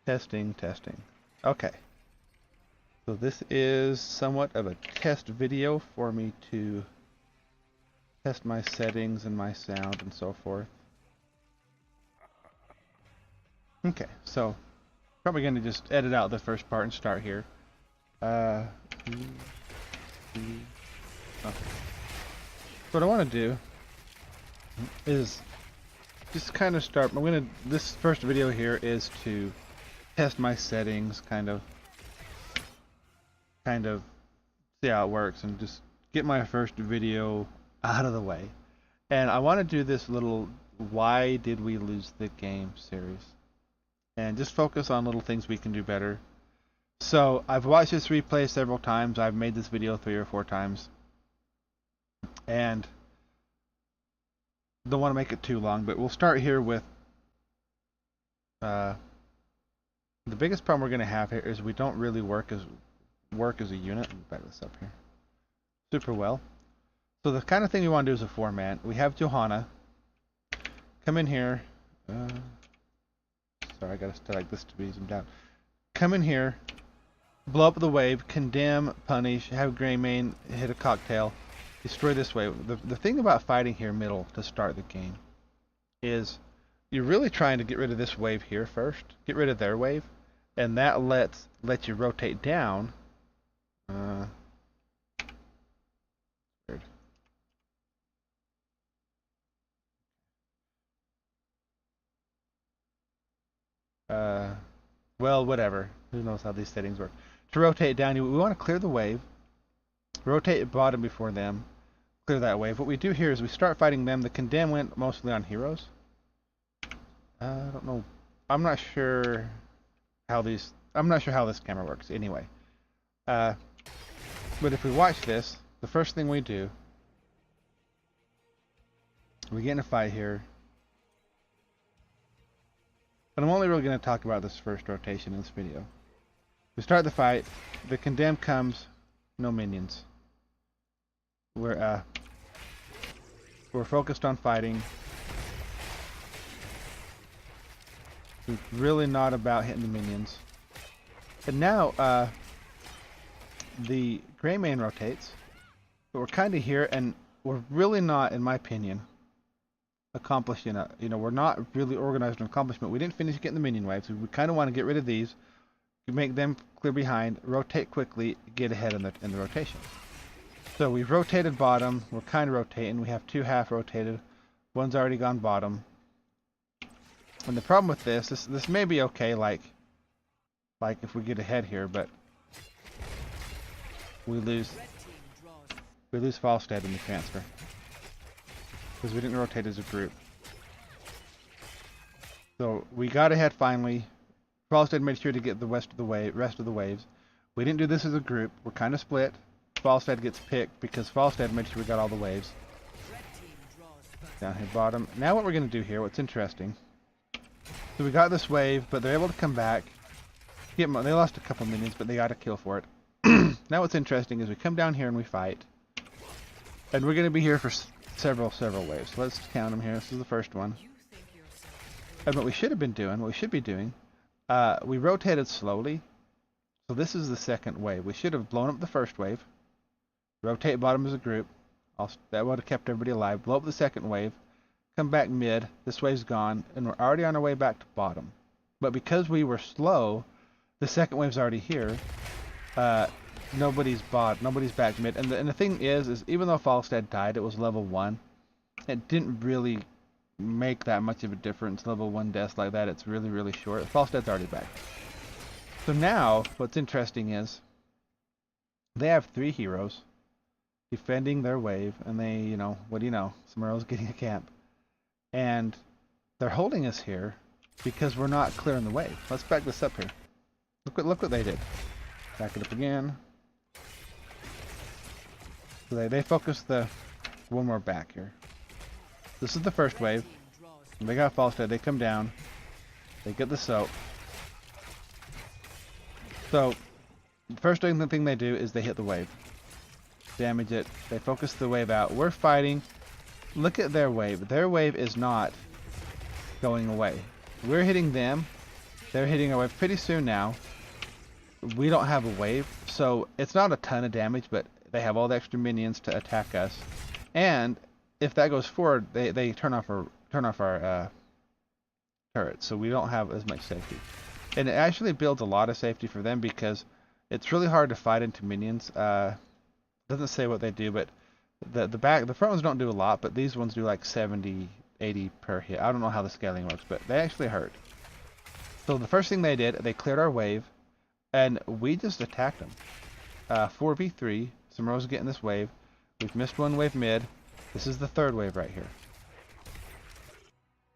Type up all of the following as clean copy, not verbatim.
Testing, testing. Okay. So this is somewhat of a test video for me to test my settings and my sound and so forth. Okay, so probably going to just edit out the first part and start here. Okay. What I want to do is just kind of start. This first video here is to test my settings, kind of see how it works, and just get my first video out of the way. And I want to do this little "Why did we lose the game" series, and just focus on little things we can do better. So I've watched this replay several times. I've made this video 3 or 4 times, and don't want to make it too long, but we'll start here with the biggest problem we're going to have here is we don't really work as a unit. Let me back this up here super well. So the kind of thing we want to do is a 4-man. We have Johanna come in here. Sorry, I got to start like this to be zoomed out. Come in here, blow up the wave, condemn, punish, have Greymane hit a cocktail, destroy this wave. The thing about fighting here middle to start the game is you're really trying to get rid of this wave here first, get rid of their wave, and that lets you rotate down. Weird. Well, whatever. Who knows how these settings work? To rotate down, we want to clear the wave, rotate bottom before them, clear that wave. What we do here is we start fighting them. The condemn went mostly on heroes. I don't know. I'm not sure how this camera works. Anyway, but if we watch this, the first thing we do, we get in a fight here. But I'm only really going to talk about this first rotation in this video. We start the fight. The condemn comes. No minions. We're focused on fighting. It's really not about hitting the minions. And now the Greymane rotates, but we're kind of here, and we're really not, in my opinion, accomplishing it. We're not really organized on accomplishment. We didn't finish getting the minion waves. We kind of want to get rid of these, make them clear behind, rotate quickly, get ahead in the rotation. So we've rotated bottom. We're kind of rotating. We have 2 half rotated. One's already gone bottom. And the problem with this may be okay, like if we get ahead here, but we lose Falstad in the transfer because we didn't rotate as a group. So we got ahead finally. Falstad made sure to get the rest of the waves. We didn't do this as a group. We're kind of split. Falstad gets picked because Falstad made sure we got all the waves. Down here bottom. Now what we're going to do here, what's interesting, so we got this wave, but they're able to come back. They lost a couple minions, but they got a kill for it. Now what's interesting is we come down here and we fight. And we're going to be here for several waves. Let's count them here. This is the first one. And what we should be doing, we rotated slowly. So this is the second wave. We should have blown up the first wave. Rotate bottom as a group. That would have kept everybody alive. Blow up the second wave. Come back mid. This wave's gone. And we're already on our way back to bottom. But because we were slow, the second wave's already here. Nobody's back mid. And the thing is even though Falstad died, it was level 1. It didn't really make that much of a difference. Level 1 deaths like that, it's really, really short. Falstad's already back. So now, what's interesting is they have 3 heroes defending their wave, and they, what do you know? Summerall's getting a camp. And they're holding us here because we're not clearing the wave. Let's back this up here. Look what they did. Back it up again. So they focused one more back here. This is the first wave. And they got Falstad. They come down. They get the soap. So the first thing they do is they hit the wave. Damage it. They focus the wave out. We're fighting. Look at their wave. Their wave is not going away. We're hitting them. They're hitting our wave pretty soon now. We don't have a wave, so it's not a ton of damage, but they have all the extra minions to attack us. And if that goes forward, they turn off our turrets, so we don't have as much safety. And it actually builds a lot of safety for them because it's really hard to fight into minions. Doesn't say what they do, but the front ones don't do a lot, but these ones do like 70, 80 per hit. I don't know how the scaling works, but they actually hurt. So the first thing they did, they cleared our wave, and we just attacked them. 4v3. Samura's getting this wave. We've missed one wave mid. This is the third wave right here.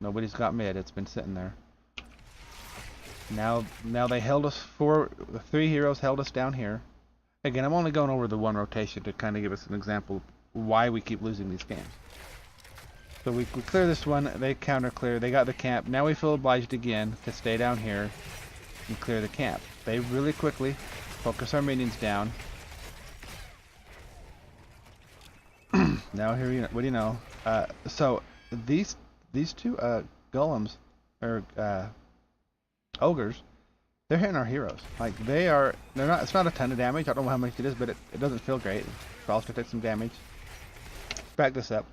Nobody's got mid. It's been sitting there. Now they held us the 3 heroes held us down here. Again, I'm only going over the one rotation to kind of give us an example of why we keep losing these games. So we clear this one. They counter clear. They got the camp. Now we feel obliged again to stay down here and clear the camp. They really quickly focus our minions down. Now here, what do you know? So these two golems or ogres, they're hitting our heroes. Like they're not. It's not a ton of damage. I don't know how much it is, but it doesn't feel great. I'll also take some damage. Back this up.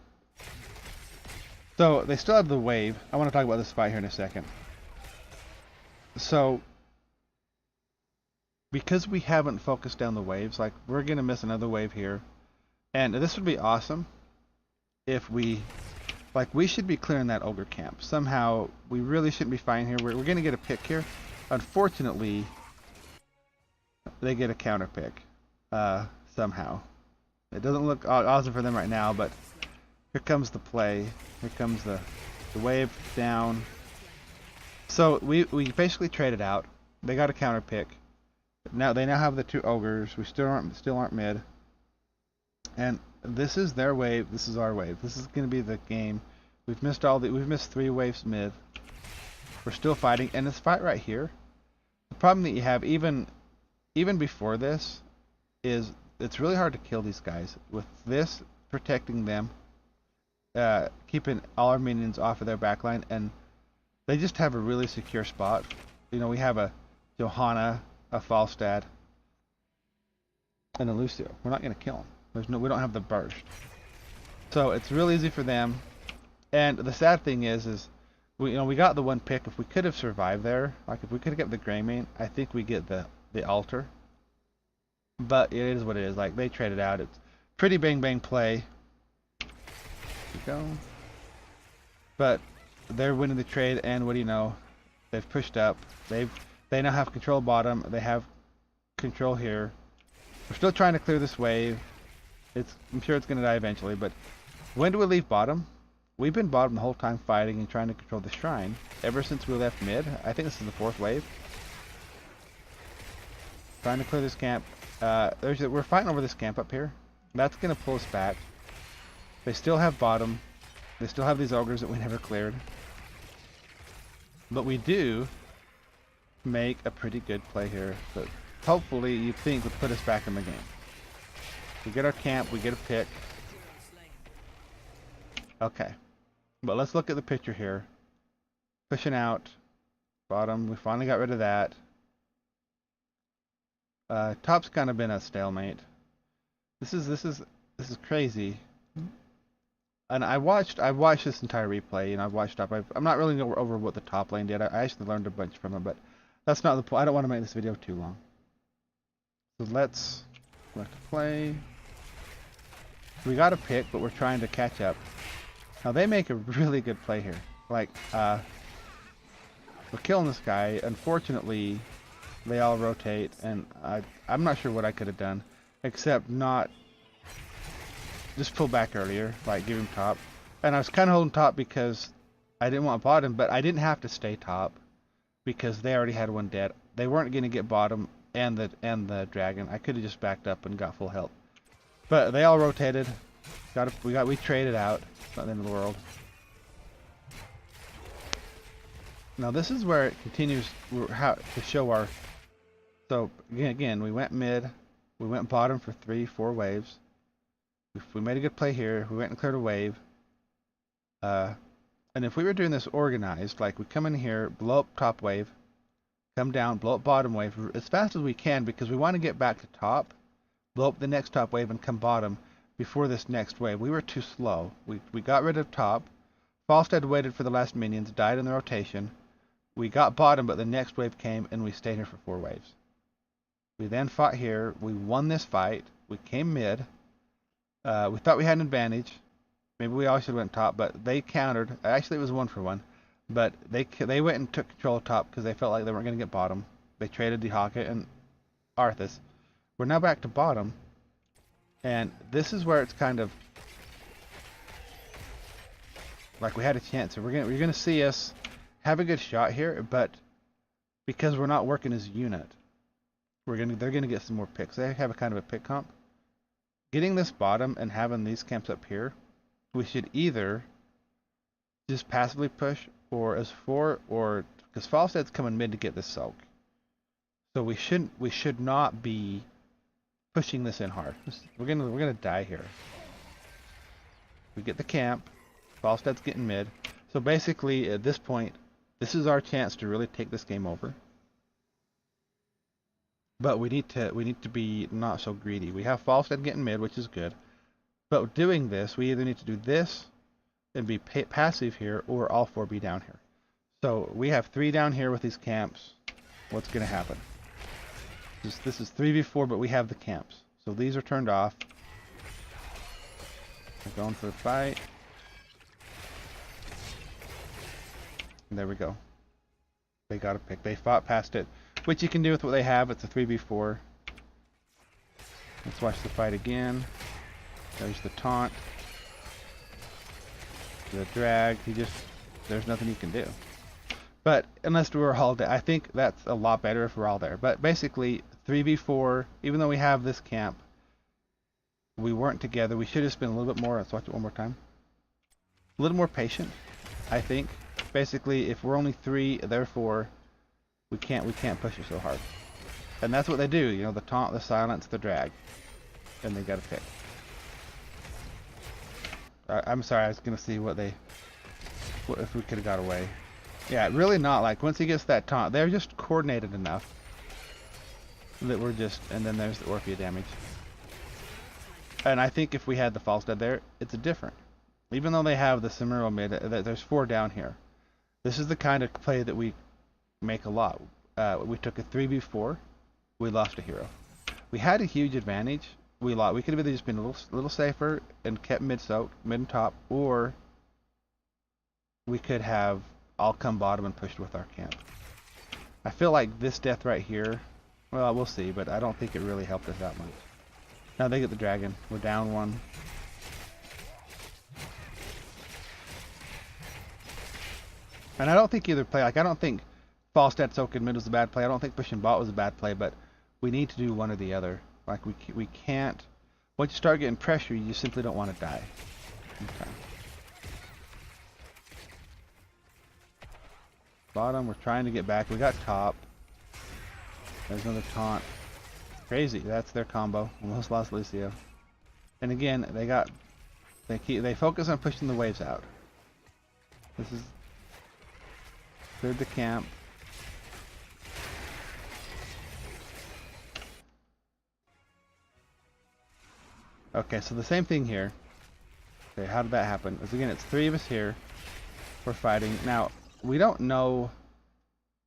So they still have the wave. I want to talk about this fight here in a second. So because we haven't focused down the waves, like we're gonna miss another wave here, and this would be awesome if we should be clearing that ogre camp somehow. We really shouldn't be fighting here. We're gonna get a pick here. Unfortunately, they get a counter pick somehow. It doesn't look awesome for them right now, but here comes the play. Here comes the wave down. So we basically traded out. They got a counter pick. Now they have the 2 ogres. We still aren't mid. And this is their wave. This is our wave. This is going to be the game. We've missed 3 waves mid. We're still fighting, and this fight right here, the problem that you have even before this is it's really hard to kill these guys with this protecting them, keeping all our minions off of their backline, and they just have a really secure spot. You know, we have a Johanna, a Falstad, and a Lucio. We're not going to kill them. We don't have the burst, so it's real easy for them. And the sad thing is we got the one pick. If we could have survived there, like if we could have got the Greymane, I think we get the altar. But it is what it is. Like they traded out. It's pretty bang play. Here we go. But they're winning the trade, and what do you know? They've pushed up. They now have control bottom. They have control here. We're still trying to clear this wave. I'm sure it's going to die eventually, but when do we leave bottom? We've been bottom the whole time fighting and trying to control the shrine ever since we left mid. I think this is the 4th wave. Trying to clear this camp. We're fighting over this camp up here. That's going to pull us back. They still have bottom. They still have these ogres that we never cleared. But we do make a pretty good play here. But hopefully you think would put us back in the game. We get our camp, we get a pick. Okay. But let's look at the picture here. Pushing out. Bottom, we finally got rid of that. Top's kind of been a stalemate. This is crazy. And I watched this entire replay, and I've watched top. I'm not really over what the top lane did. I actually learned a bunch from it, but that's not the point. I don't want to make this video too long. So let's play. We got a pick, but we're trying to catch up. Now they make a really good play here. Like, we're killing this guy. Unfortunately, they all rotate, and I'm not sure what I could have done, except not just pull back earlier, like give him top. And I was kind of holding top because I didn't want bottom, but I didn't have to stay top because they already had one dead. They weren't going to get bottom and the dragon. I could have just backed up and got full health. But they all rotated. We traded out. Not the end of the world. Now this is where it continues how to show our. So again, we went mid, we went bottom for 3-4 waves. We made a good play here. We went and cleared a wave. And if we were doing this organized, like we come in here, blow up top wave, come down, blow up bottom wave as fast as we can because we want to get back to top, blow up the next top wave, and come bottom before this next wave. We were too slow. We got rid of top. Falstad waited for the last minions, died in the rotation. We got bottom, but the next wave came, and we stayed here for 4 waves. We then fought here. We won this fight. We came mid. We thought we had an advantage. Maybe we all should have went top, but they countered. Actually, it was 1-for-1. But they went and took control of top because they felt like they weren't going to get bottom. They traded Dehaka and Arthas. We're now back to bottom. And this is where it's kind of like we had a chance. So you're gonna see us have a good shot here, but because we're not working as a unit, they're gonna get some more picks. They have a kind of a pick comp. Getting this bottom and having these camps up here, we should either just passively push or as 4 or because Falstad's coming mid to get this soak. So we should not be pushing this in hard. We're gonna die here. We get the camp. Falstad's getting mid. So basically, at this point, this is our chance to really take this game over. But we need to be not so greedy. We have Falstad getting mid, which is good. But doing this, we either need to do this and be passive here, or all 4 be down here. So we have 3 down here with these camps. What's gonna happen? This is 3v4, but we have the camps. So these are turned off. We're going for the fight. And there we go. They got a pick. They fought past it. Which you can do with what they have. It's a 3v4. Let's watch the fight again. There's the taunt. The drag. There's nothing you can do. But unless we're all there, I think that's a lot better if we're all there. But basically, 3v4, even though we have this camp, we weren't together. We should have been a little bit more. Let's watch it one more time. A little more patient, I think. Basically, if we're only 3, therefore, we can't push it so hard. And that's what they do. You know, the taunt, the silence, the drag, and they got to pick. I'm sorry. I was gonna see what if we could have got away. Yeah, really not. Like, once he gets that taunt, they're just coordinated enough that we're just... And then there's the Orphea damage. And I think if we had the Falstad there, it's different. Even though they have the Samuro mid, there's 4 down here. This is the kind of play that we make a lot. We took a 3v4. We lost a hero. We had a huge advantage. We lost. We could have either just been a little safer and kept mid-soak, mid and top, or we could have all come bottom and pushed with our camp. I feel like this death right here, well, we'll see, but I don't think it really helped us that much. Now they get the dragon. We're down 1. And I don't think either play, like, I don't think Falstad soaking mid was a bad play. I don't think pushing bot was a bad play, but we need to do one or the other. Like, we can't, once you start getting pressure, you just simply don't want to die. Okay. Bottom, we're trying to get back. We got top. There's another taunt. Crazy, that's their combo. Almost lost Lucio. And again, they focus on pushing the waves out. This is cleared the camp. Okay, so the same thing here. Okay, how did that happen? Because again, it's 3 of us here. We're fighting. Now, we don't know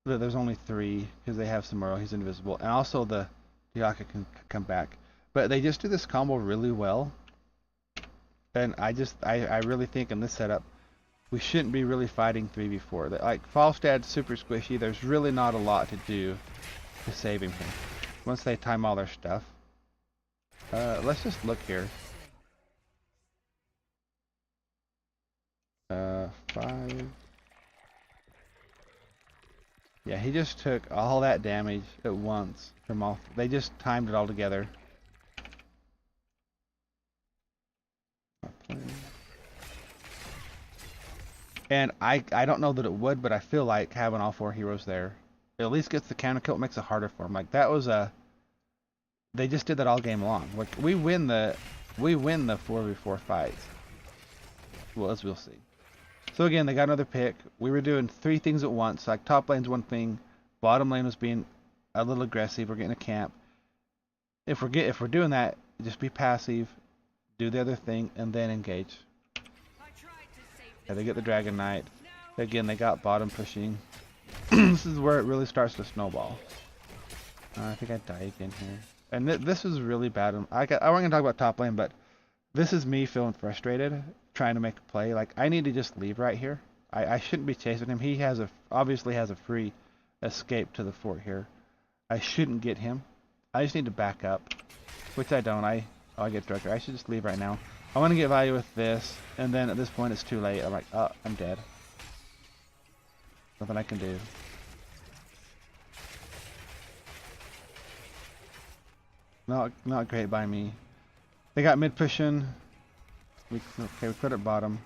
that there's only 3 because they have Samuro, he's invisible, and also the Dehaka can come back. But they just do this combo really well. And I really think in this setup, we shouldn't be really fighting 3v4. Like, Falstad's super squishy, there's really not a lot to do to save him here. Once they time all their stuff. Let's just look here. 5. Yeah, he just took all that damage at once from all. They just timed it all together. And I don't know that it would, but I feel like having all 4 heroes there, it at least gets the counter kill, makes it harder for them. Like, that was a... They just did that all game long. Like, we win the 4v4 fights. Well, as we'll see. So again, they got another pick. We were doing 3 things at once. Like, top lane's one thing, Bottom lane was being a little aggressive. We're getting a camp. If we're doing that, just be passive, do the other thing, and then engage. Yeah, they get the Dragon Knight. Again, they got bottom pushing. This is where it really starts to snowball. I think I die again here. And this is really bad. I wasn't gonna talk about top lane, but this is me feeling frustrated, trying to make a play. Like, I need to just leave right here. I shouldn't be chasing him. He obviously has a free escape to the fort here. I shouldn't get him. I just need to back up, which I don't. I get Drucker. I should just leave right now. I want to get value with this, and then at this point it's too late. I'm like, oh, I'm dead. Nothing I can do. Not great by me. They got mid pushing. We put it bottom.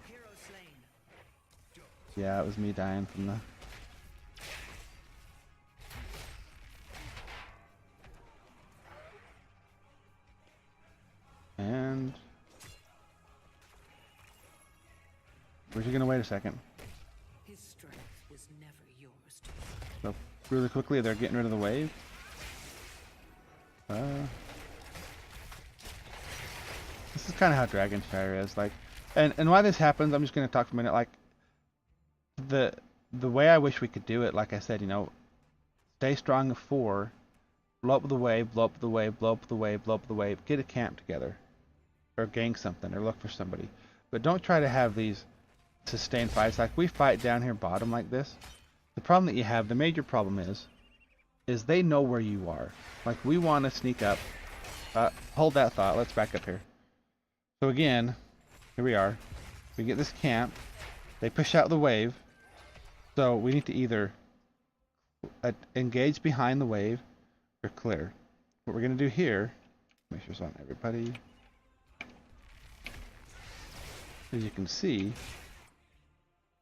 Yeah, it was me dying from the. And we're just gonna wait a second. His strength was never yours to. So really quickly, they're getting rid of the wave. This is kind of how Dragon Shire is, like, and why this happens. I'm just gonna talk for a minute. Like, the way I wish we could do it, like I said, you know, stay strong 4, blow up the wave, blow up the wave, blow up the wave, blow up the wave, get a camp together, or gank something, or look for somebody. But don't try to have these sustained fights. Like, we fight down here bottom like this. The problem that you have, the major problem is they know where you are. Like, we want to sneak up. Hold that thought. Let's back up here. So again, here we are. We get this camp. They push out the wave. So we need to either engage behind the wave or clear. What we're going to do here, make sure it's on everybody. As you can see,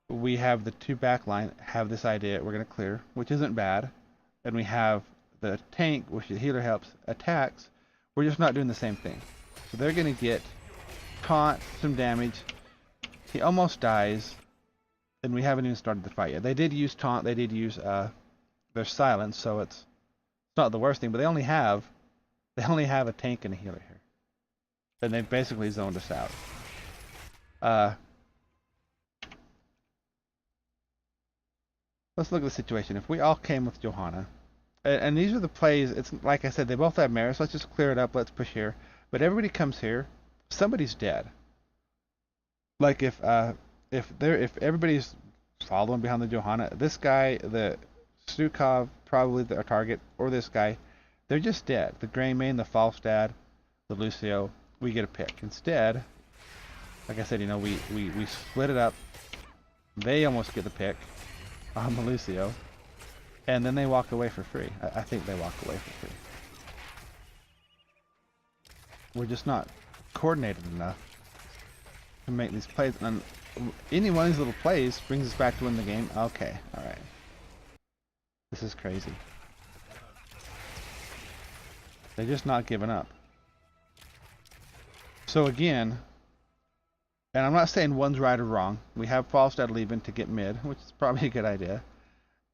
we have the 2 backline have this idea. We're going to clear, which isn't bad. And we have the tank, which the healer helps, attacks. We're just not doing the same thing. So they're going to get taunt, some damage. He almost dies, and we haven't even started the fight yet. They did use taunt. They did use their silence, so it's not the worst thing. But they only have a tank and a healer here, and they've basically zoned us out. Let's look at the situation. If we all came with Johanna, and these are the plays. It's like I said, they both have Mara, so let's just clear it up. Let's push here. But everybody comes here, somebody's dead. Like if everybody's following behind the Johanna, this guy, the Stukov, probably our target, or this guy, they're just dead. The Greymane, the Falstad, the Lucio, we get a pick. Instead, like I said, you know, we split it up. They almost get the pick on the Lucio, and then they walk away for free. I think they walk away for free. We're just not coordinated enough to make these plays, and any one of these little plays brings us back to win the game. Okay, alright. This is crazy. They're just not giving up. So again, and I'm not saying one's right or wrong. We have Falstad leaving to get mid, which is probably a good idea.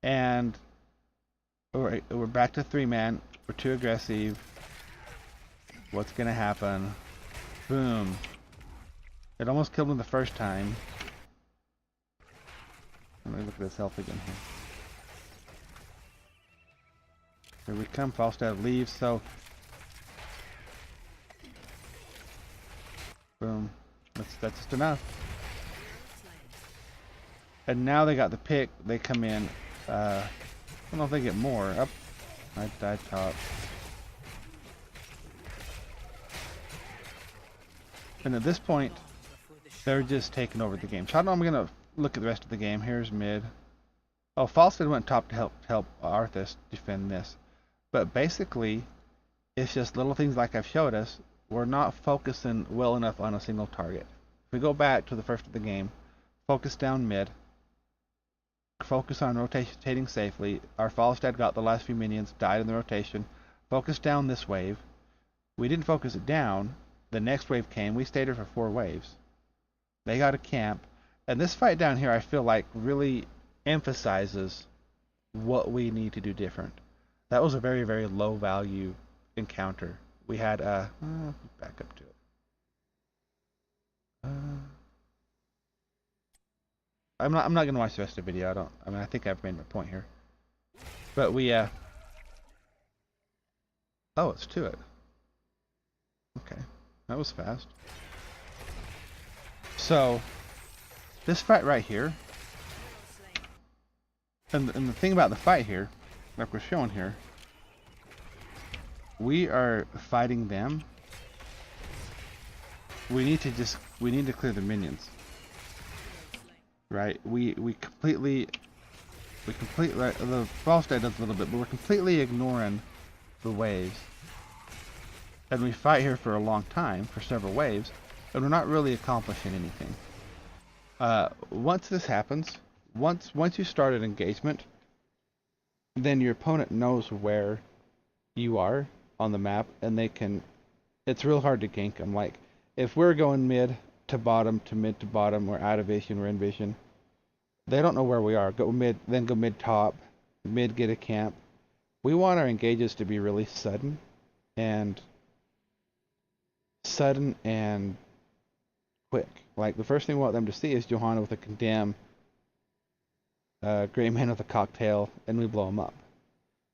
And we're back to 3-man. We're too aggressive. What's going to happen? Boom. It almost killed him the first time. Let me look at this health again here. Here we come. Falstad leaves, so... Boom. That's just enough. And now they got the pick. They come in. I don't know if they get more. Up. I died top. And at this point, they're just taking over the game. So I don't know, I'm going to look at the rest of the game. Here's mid. Oh, Falstad went top to help Arthas defend this. But basically, it's just little things like I've showed us. We're not focusing well enough on a single target. If we go back to the first of the game, focus down mid, focus on rotating safely. Our Falstad got the last few minions, died in the rotation. Focus down this wave. We didn't focus it down. The next wave came. We stayed here for 4 waves. They got a camp. And this fight down here, I feel like, really emphasizes what we need to do different. That was a very, very low value encounter. We had back up to it. I'm not gonna watch the rest of the video. I think I've made my point here. But we oh, it's to it. Okay, that was fast. So this fight right here, and the thing about the fight here, like we're showing here, we are fighting them. We need to clear the minions. Right? We completely the Falstad does a little bit, but we're completely ignoring the waves. And we fight here for a long time, for several waves, and we're not really accomplishing anything. Once this happens, once you start an engagement, then your opponent knows where you are on the map, and it's real hard to gank them. Like, if we're going mid to bottom to mid to bottom, we're out of vision, we're in vision, they don't know where we are. Go mid, then go mid top, mid get a camp. We want our engages to be really sudden and quick. Like, the first thing we want them to see is Johanna with a condemn, Grey Man with a cocktail, and we blow them up.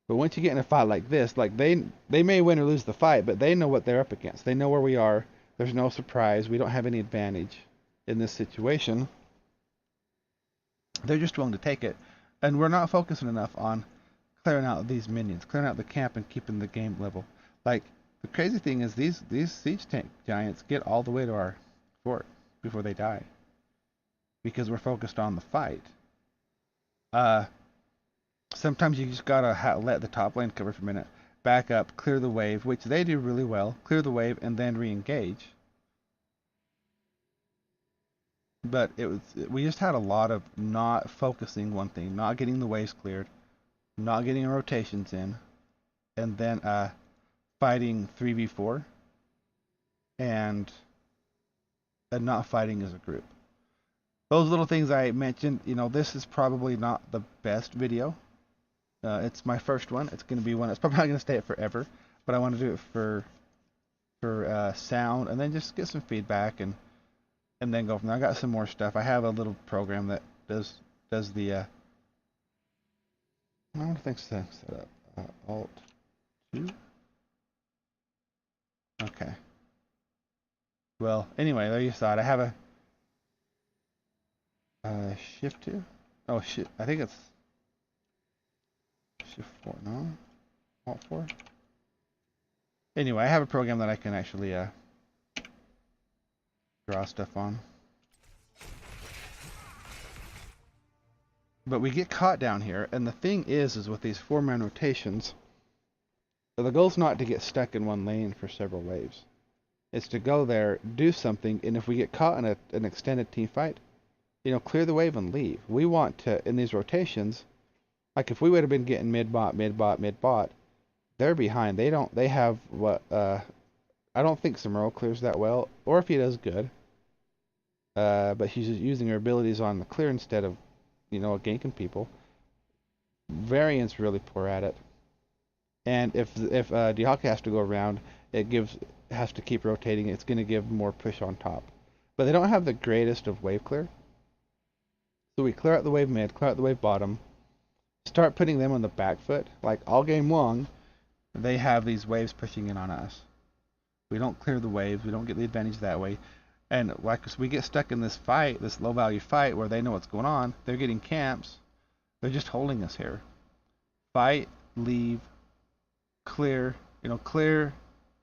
But once you get in a fight like this, like they may win or lose the fight, but they know what they're up against. They know where we are. There's no surprise. We don't have any advantage in this situation. They're just willing to take it, and we're not focusing enough on clearing out these minions, clearing out the camp, and keeping the game level. Like, the crazy thing is these siege tank giants get all the way to our fort before they die, because we're focused on the fight. Sometimes you just gotta let the top lane cover for a minute, back up, clear the wave, which they do really well, clear the wave, and then re-engage. But we just had a lot of not focusing one thing, not getting the waves cleared, not getting our rotations in, and then fighting 3v4 and not fighting as a group. Those little things I mentioned, this is probably not the best video. It's my first one. It's going to be one. It's probably not going to stay it forever, but I want to do it for sound, and then just get some feedback and then go from there. I got some more stuff. I have a little program that does the I don't think set up Alt 2. Okay. Well, anyway, there you saw it. I have a Shift 2. Oh shit! I think it's Shift 4. No, Alt 4. Anyway, I have a program that I can actually draw stuff on. But we get caught down here, and the thing is with these 4-man rotations, the goal's not to get stuck in one lane for several waves. It's to go there, do something, and if we get caught in an extended team fight, clear the wave and leave. We want to, in these rotations, like if we would have been getting mid-bot, they're behind. They have what, I don't think Samuro clears that well, or if he does, good. But he's just using her abilities on the clear instead of, ganking people. Variant's really poor at it. And if Dialga has to go around, has to keep rotating. It's going to give more push on top. But they don't have the greatest of wave clear. So we clear out the wave mid, clear out the wave bottom, start putting them on the back foot. Like, all game long, they have these waves pushing in on us. We don't clear the waves. We don't get the advantage that way. And like, we get stuck in this fight, this low value fight, where they know what's going on. They're getting camps. They're just holding us here. Fight, leave, clear, clear,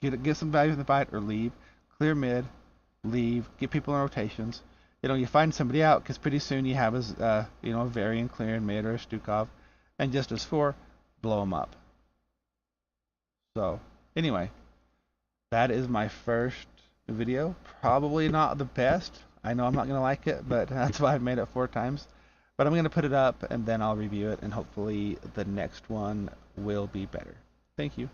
get some value in the fight, or leave. Clear mid, leave, get people in rotations. You find somebody out, because pretty soon you have a Varian clear in mid or a Stukov, and just as 4, blow them up. So anyway, that is my first video. Probably not the best. I know I'm not going to like it, but that's why I've made it 4 times. But I'm going to put it up, and then I'll review it, and hopefully the next one will be better. Thank you.